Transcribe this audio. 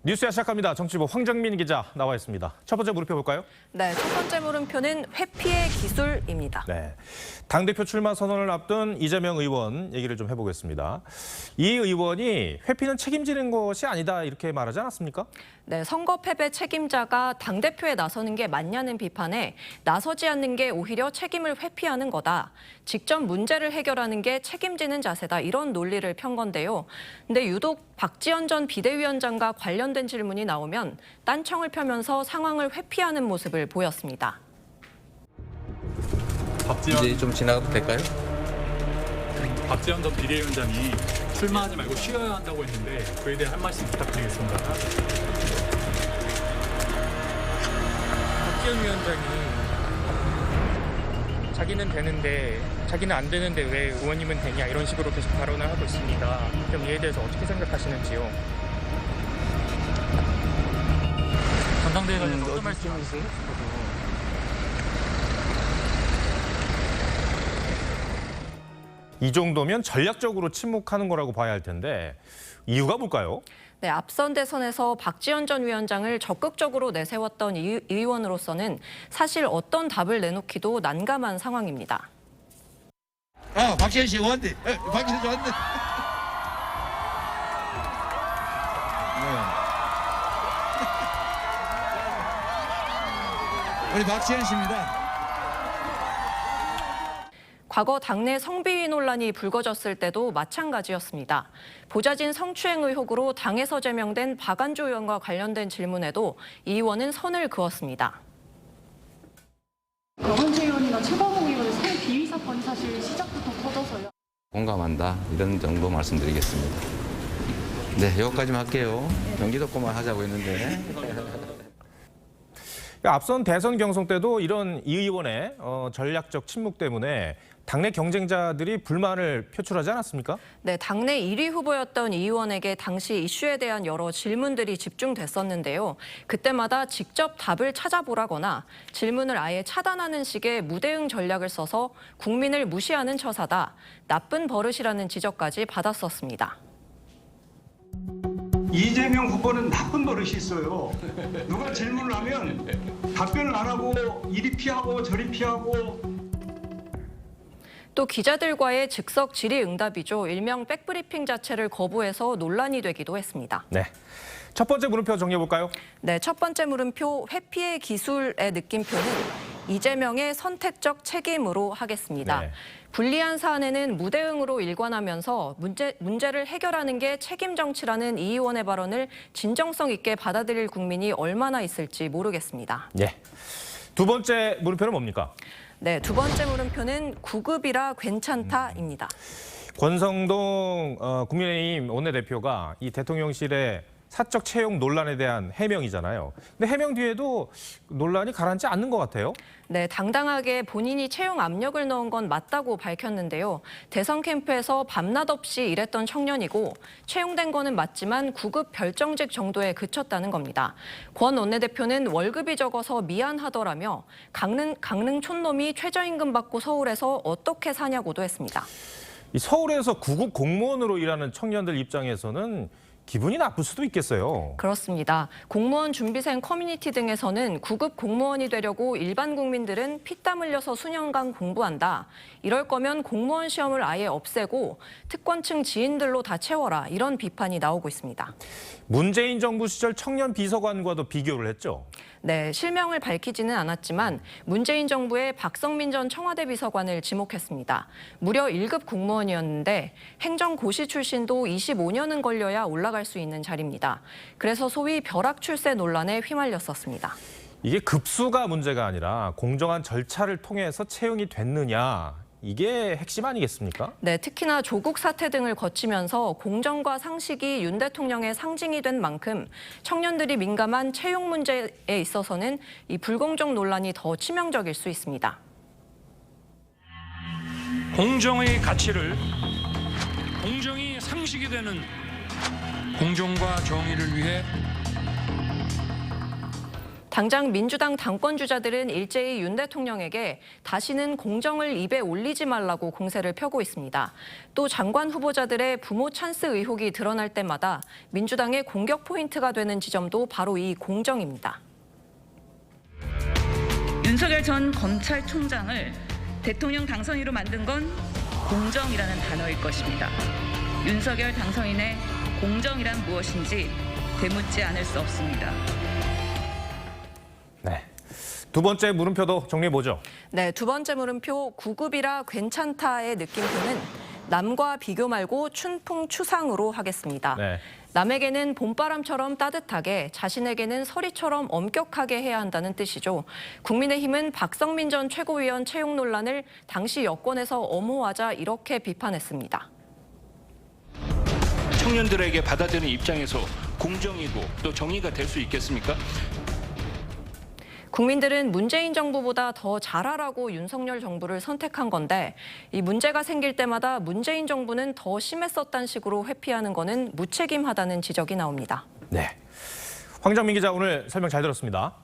뉴스야 시작합니다. 정치부 황정민 기자 나와 있습니다. 첫 번째 물음표 볼까요? 네, 첫 번째 물음표는 회피의 기술입니다. 네, 당대표 출마 선언을 앞둔 이재명 의원 얘기를 좀 해보겠습니다. 이 의원이 회피는 책임지는 것이 아니다 이렇게 말하지 않았습니까? 네, 선거 패배 책임자가 당대표에 나서는 게 맞냐는 비판에 나서지 않는 게 오히려 책임을 회피하는 거다. 직접 문제를 해결하는 게 책임지는 자세다. 이런 논리를 편 건데요. 근데 유독 박지원 전 비대위원장과 관련된 질문이 나오면 딴청을 펴면서 상황을 회피하는 모습을 보였습니다. 이제 좀 지나가도 될까요? 박지원 전 비대위원장이 출마하지 말고 쉬어야 한다고 했는데 그에 대해 한 말씀 부탁드리겠습니다. 박지원 위원장이 자기는 되는데 자기는 안 되는데 왜 의원님은 되냐 이런 식으로 계속 발언을 하고 있습니다. 그럼 이에 대해서 어떻게 생각하시는지요? 전당대회 관련해서 어떤 말씀이세요? 이 정도면 전략적으로 침묵하는 거라고 봐야 할 텐데 이유가 뭘까요? 네, 앞선 대선에서 박지원 전 위원장을 적극적으로 내세웠던 이 의원으로서는 사실 어떤 답을 내놓기도 난감한 상황입니다. 박지원 씨 왔네. 박지원 씨 왔네. 우리 박지원 씨입니다. 과거 당내 성비위 논란이 불거졌을 때도 마찬가지였습니다. 보좌진 성추행 의혹으로 당에서 제명된 박안주 의원과 관련된 질문에도 이 의원은 선을 그었습니다. 박원재 의원이나 최범욱 의원의 성비위 사건이 사실 시작부터 터져서요. 공감한다 이런 정도 말씀드리겠습니다. 네, 여기까지만 할게요. 경기도권만 하자고 했는데. 앞선 대선 경선 때도 이런 이 의원의 전략적 침묵 때문에 당내 경쟁자들이 불만을 표출하지 않았습니까? 네, 당내 1위 후보였던 이 의원에게 당시 이슈에 대한 여러 질문들이 집중됐었는데요. 그때마다 직접 답을 찾아보라거나 질문을 아예 차단하는 식의 무대응 전략을 써서 국민을 무시하는 처사다, 나쁜 버릇이라는 지적까지 받았었습니다. 이재명 후보는 나쁜 버릇이 있어요. 누가 질문을 하면 답변을 안 하고 이리 피하고 저리 피하고. 또 기자들과의 즉석 질의응답이죠. 일명 백브리핑 자체를 거부해서 논란이 되기도 했습니다. 네, 첫 번째 물음표 정리해볼까요? 네, 첫 번째 물음표 회피의 기술의 느낌표는 이재명의 선택적 책임으로 하겠습니다. 네. 불리한 사안에는 무대응으로 일관하면서 문제를 해결하는 게 책임 정치라는 이 의원의 발언을 진정성 있게 받아들일 국민이 얼마나 있을지 모르겠습니다. 네, 두 번째 물음표는 뭡니까? 네, 두 번째 물음표는 구급이라 괜찮다입니다. 권성동 국민의힘 원내대표가 이 대통령실의 사적 채용 논란에 대한 해명이잖아요. 근데 해명 뒤에도 논란이 가라앉지 않는 것 같아요. 네, 당당하게 본인이 채용 압력을 넣은 건 맞다고 밝혔는데요. 대선 캠프에서 밤낮 없이 일했던 청년이고 채용된 거는 맞지만 구급 별정직 정도에 그쳤다는 겁니다. 권 원내대표는 월급이 적어서 미안하더라며 강릉 촌놈이 최저임금 받고 서울에서 어떻게 사냐고도 했습니다. 이 서울에서 구급 공무원으로 일하는 청년들 입장에서는 기분이 나쁠 수도 있겠어요. 그렇습니다. 공무원 준비생 커뮤니티 등에서는 구급 공무원이 되려고 일반 국민들은 피땀 흘려서 수년간 공부한다. 이럴 거면 공무원 시험을 아예 없애고 특권층 지인들로 다 채워라. 이런 비판이 나오고 있습니다. 문재인 정부 시절 청년 비서관과도 비교를 했죠. 네, 실명을 밝히지는 않았지만 문재인 정부의 박성민 전 청와대 비서관을 지목했습니다. 무려 1급 공무원이었는데 행정고시 출신도 25년은 걸려야 올라갈 수 있는 자리입니다. 그래서 소위 벼락 출세 논란에 휘말렸었습니다. 이게 급수가 문제가 아니라 공정한 절차를 통해서 채용이 됐느냐, 이게 핵심 아니겠습니까? 네, 특히나 조국 사태 등을 거치면서 공정과 상식이 윤 대통령의 상징이 된 만큼 청년들이 민감한 채용 문제에 있어서는 이 불공정 논란이 더 치명적일 수 있습니다. 공정의 가치를 공정이 상식이 되는 공정과 정의를 위해 당장 민주당 당권 주자들은 일제히 윤 대통령에게 다시는 공정을 입에 올리지 말라고 공세를 펴고 있습니다. 또 장관 후보자들의 부모 찬스 의혹이 드러날 때마다 민주당의 공격 포인트가 되는 지점도 바로 이 공정입니다. 윤석열 전 검찰총장을 대통령 당선인으로 만든 건 공정이라는 단어일 것입니다. 윤석열 당선인의 공정이란 무엇인지 되묻지 않을 수 없습니다. 네. 두 번째 물음표도 정리해보죠. 네, 두 번째 물음표, 구급이라 괜찮다의 느낌표는 남과 비교 말고 춘풍추상으로 하겠습니다. 네. 남에게는 봄바람처럼 따뜻하게, 자신에게는 서리처럼 엄격하게 해야 한다는 뜻이죠. 국민의힘은 박성민 전 최고위원 채용 논란을 당시 여권에서 엄호하자 이렇게 비판했습니다. 청년들에게 받아들이는 입장에서 공정이고 또 정의가 될 수 있겠습니까? 국민들은 문재인 정부보다 더 잘하라고 윤석열 정부를 선택한 건데 이 문제가 생길 때마다 문재인 정부는 더 심했었다는 식으로 회피하는 거는 무책임하다는 지적이 나옵니다. 네. 황정민 기자 오늘 설명 잘 들었습니다.